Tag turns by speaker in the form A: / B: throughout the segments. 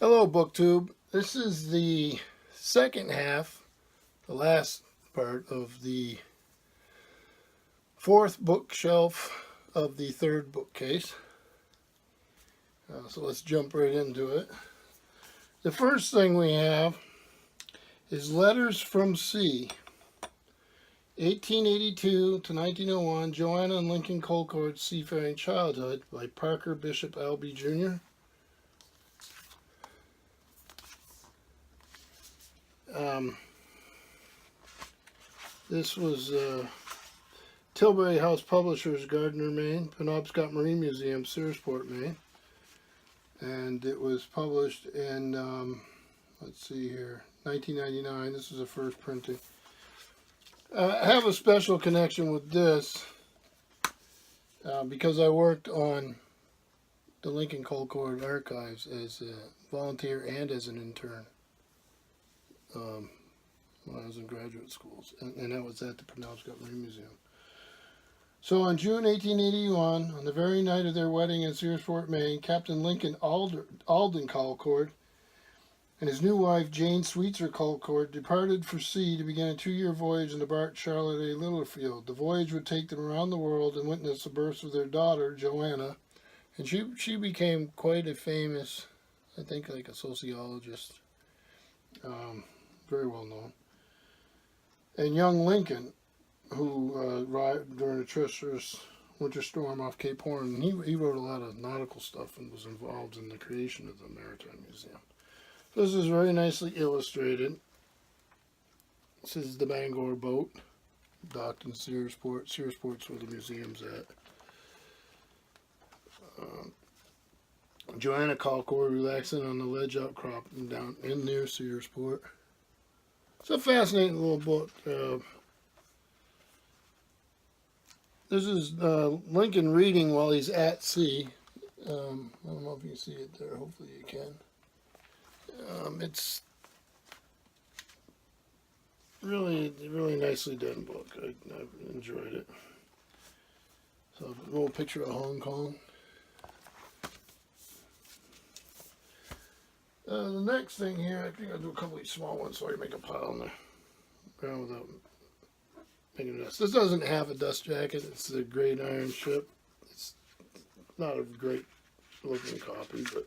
A: Hello, BookTube. This is the second half, the last part of the fourth bookshelf of the third bookcase. So let's jump right into it. The first thing we have is Letters from Sea, 1882 to 1901, Joanna and Lincoln Colcord's Seafaring Childhood by Parker Bishop Albee Jr. This was Tilbury House Publishers, Gardner, Maine, Penobscot Marine Museum, Searsport, Maine. And it was published in, let's see here, 1999. This is the first printing. I have a special connection with this because I worked on the Lincoln Colcord archives as a volunteer and as an intern when I was in graduate schools, and that was at the Penobscot Marine Museum. So in June 1881, on the very night of their wedding in Searsport, Maine, Captain Lincoln Alden Colcord and his new wife, Jane Sweetser Colcord, departed for sea to begin a 2-year voyage in the bark Charlotte A. Littlefield. The voyage would take them around the world and witness the birth of their daughter, Joanna, and she became quite a famous, I think, like a sociologist, very well known. And young Lincoln, who arrived during a treacherous winter storm off Cape Horn. He wrote a lot of nautical stuff and was involved in the creation of the Maritime Museum. So this is very nicely illustrated. This is the Bangor boat, docked in Searsport. Searsport's where the museum's at. Joanna Colcord relaxing on the ledge outcrop down in near Searsport. It's a fascinating little book. This is Lincoln reading while he's at sea. I don't know if you can see it there. Hopefully you can. It's really nicely done book. I've enjoyed it. So a little picture of Hong Kong. The next thing here, I think I'll do a couple of small ones so I can make a pile on the ground without making a dust. This doesn't have a dust jacket. It's the Great Iron Ship. It's not a great looking copy, but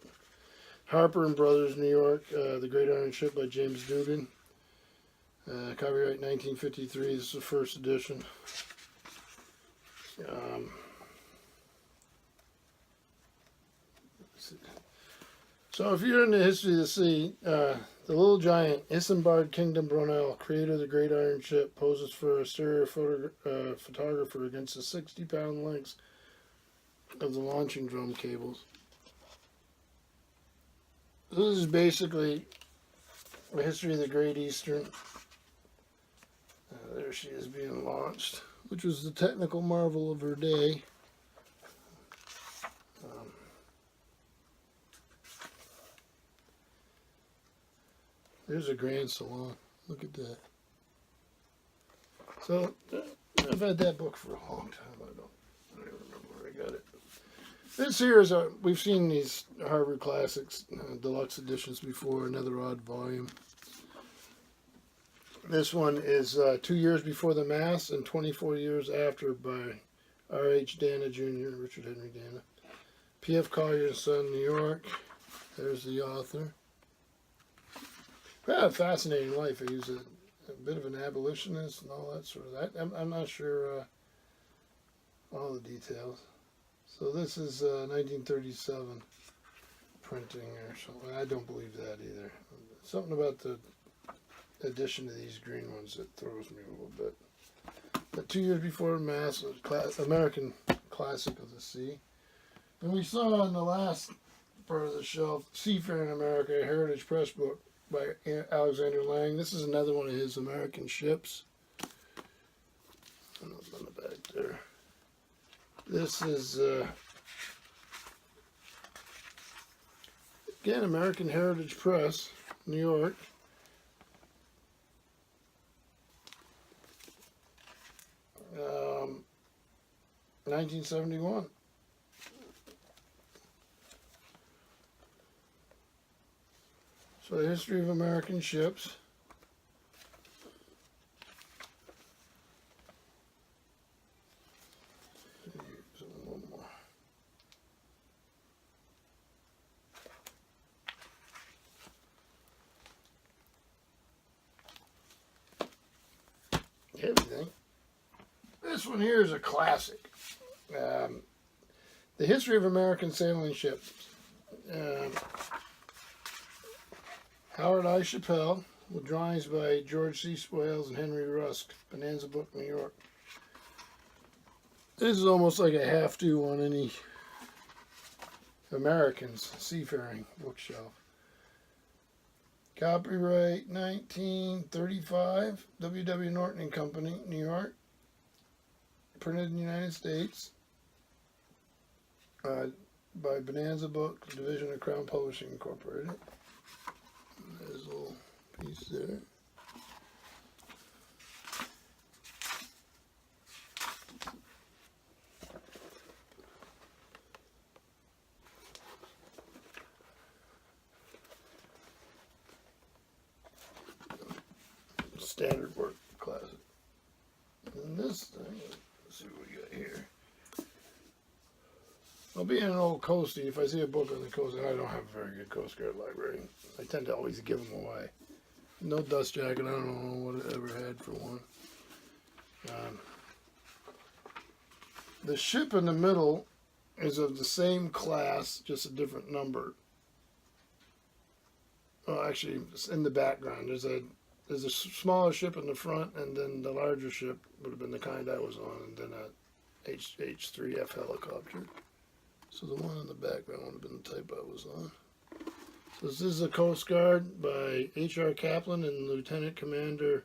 A: Harper and Brothers, New York, The Great Iron Ship by James Dugan. Copyright 1953. This is the first edition. So if you're in the history of the sea, the little giant Isambard Kingdom Brunel, creator of the Great Iron Ship, poses for a stereo photographer against the 60-pound lengths of the launching drum cables. This is basically the history of the Great Eastern. There she is being launched, which was the technical marvel of her day. There's a Grand Salon. Look at that. So, I've had that book for a long time. I don't even remember where I got it. This here is we've seen these Harvard Classics deluxe editions before, another odd volume. This one is 2 years before the Mass and 24 years after by R.H. Dana Jr., Richard Henry Dana. P.F. Collier and Son, New York. There's the author. Well, a fascinating life. He was a bit of an abolitionist and all that sort of that. I'm not sure all the details. So this is 1937 printing or something. I don't believe that either. Something about the addition of these green ones that throws me a little bit. But 2 years before Mass, American Classic of the Sea. And we saw on the last part of the shelf, Seafaring America, a Heritage Press book by Alexander Lang. This is another one of his American ships. On the back there. This is, again, American Heritage Press, New York. Um, 1971. So the history of American ships. One more. Everything. This one here is a classic. The history of American sailing ships. Howard I. Chappell, with drawings by George C. Swales and Henry Rusk, Bonanza Book, New York. This is almost like a have-to on any Americans seafaring bookshelf. Copyright 1935, W.W. Norton and Company, New York. Printed in the United States by Bonanza Book, Division of Crown Publishing Incorporated. There's a little piece there. Standard work classic. And this thing, let's see what we got here. Well, being an old coastie, if I see a book on the coast, I don't have a very good Coast Guard library. I tend to always give them away. No dust jacket, I don't know what I ever had for one. The ship in the middle is of the same class, just a different number. Well, actually, it's in the background. There's a smaller ship in the front, and then the larger ship would have been the kind I was on, and then a H-3F helicopter. So the one in the background would have been the type I was on. So this is the Coast Guard by H.R. Kaplan and Lieutenant Commander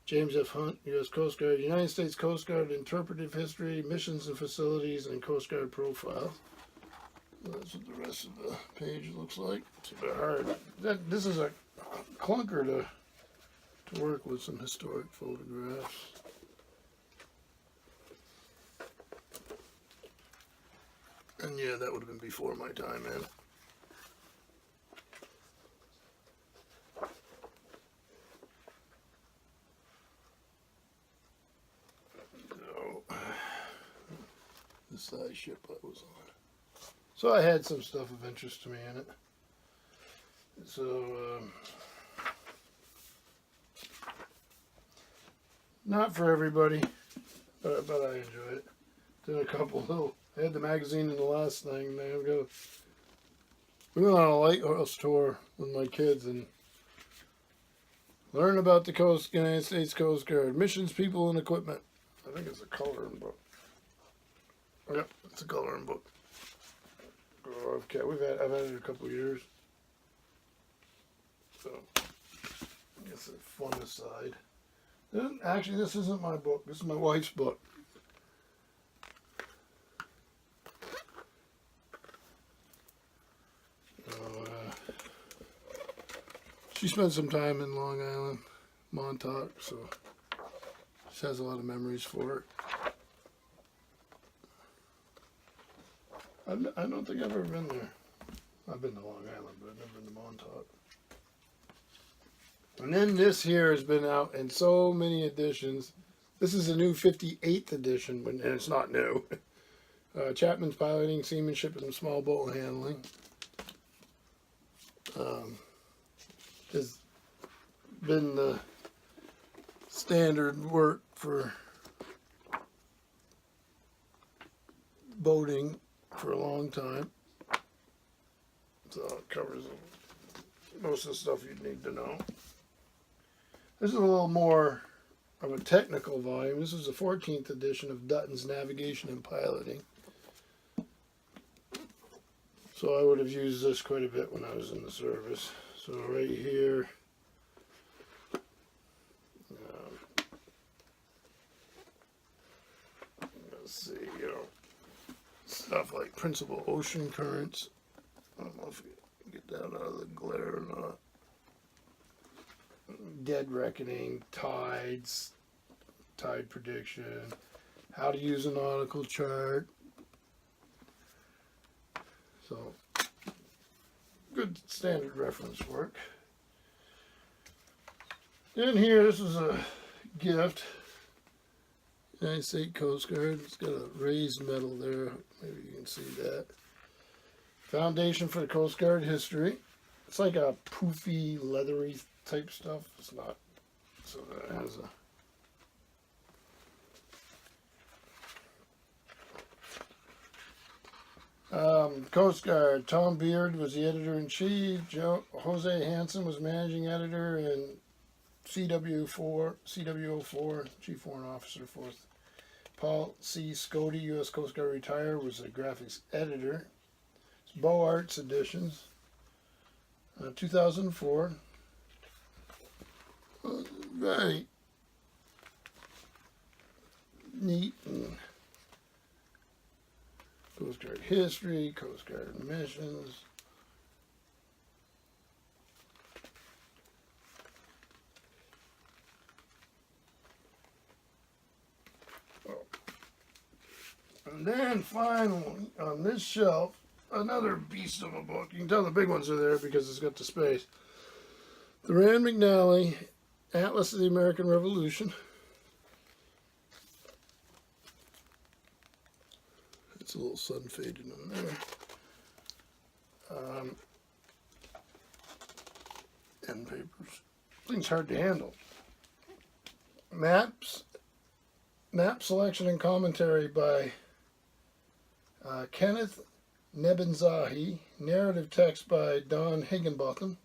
A: James F. Hunt, U.S. Coast Guard, United States Coast Guard Interpretive History, Missions and Facilities, and Coast Guard Profiles. That's what the rest of the page looks like. It's a bit hard. This is a clunker to work with, some historic photographs. And yeah, that would have been before my time, man. So, the size ship I was on. So I had some stuff of interest to me in it. So, not for everybody, but I enjoy it. Did a couple little. I had the magazine in the last thing. We went on a lighthouse tour with my kids and learn about the United States Coast Guard, missions, people, and equipment. I think it's a coloring book. Yep, it's a coloring book. Okay, I've had it a couple of years. So, I guess it's fun aside. Actually, this isn't my book. This is my wife's book. She spent some time in Long Island, Montauk, so she has a lot of memories for it. I don't think I've ever been there. I've been to Long Island, but I've never been to Montauk. And then this here has been out in so many editions. This is a new 58th edition, and it's not new. Chapman's Piloting, Seamanship, and Small Boat Handling. Has been the standard work for boating for a long time. So it covers most of the stuff you'd need to know. This is a little more of a technical volume. This is the 14th edition of Dutton's Navigation and Piloting. So I would have used this quite a bit when I was in the service. So right here, let's see, stuff like principal ocean currents. I don't know if you can get that out of the glare or not. Dead reckoning, tides, tide prediction, how to use a nautical chart. So, good standard reference work. In here, this is a gift. United States Coast Guard. It's got a raised medal there. Maybe you can see that. Foundation for the Coast Guard History. It's like a poofy, leathery type stuff. It's not. So that has a... Coast Guard. Tom Beard was the editor-in-chief. Jose Hansen was managing editor, and CW04, Chief Warrant Officer, 4th. Paul C. Scotty, U.S. Coast Guard retired, was the graphics editor. It's Beaux Arts Editions, 2004. Very neat. And Coast Guard history, Coast Guard missions. And then finally, on this shelf, another beast of a book. You can tell the big ones are there because it's got the space. The Rand McNally Atlas of the American Revolution. It's a little sun faded on there. End papers. Thing's hard to handle. Map selection and commentary by Kenneth Nebenzahi. Narrative text by Don Higginbotham.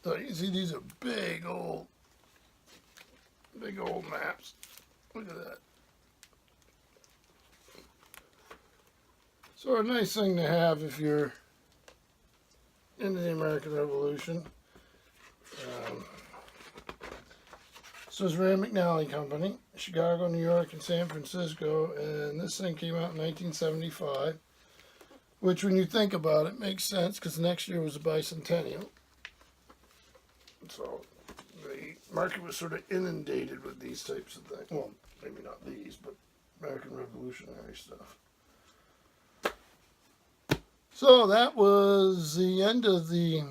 A: So you see, these are big old maps. Look at that. So a nice thing to have if you're into the American Revolution. This was Rand McNally Company, Chicago, New York, and San Francisco, and this thing came out in 1975, which when you think about it makes sense because next year was a bicentennial. So the market was sort of inundated with these types of things. Well, maybe not these, but American Revolutionary stuff. So that was the end of the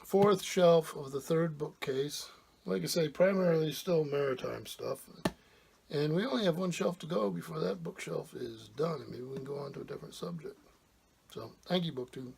A: 4th shelf of the 3rd bookcase. Like I say, primarily still maritime stuff. And we only have one shelf to go before that bookshelf is done. And maybe we can go on to a different subject. So, thank you, BookTube.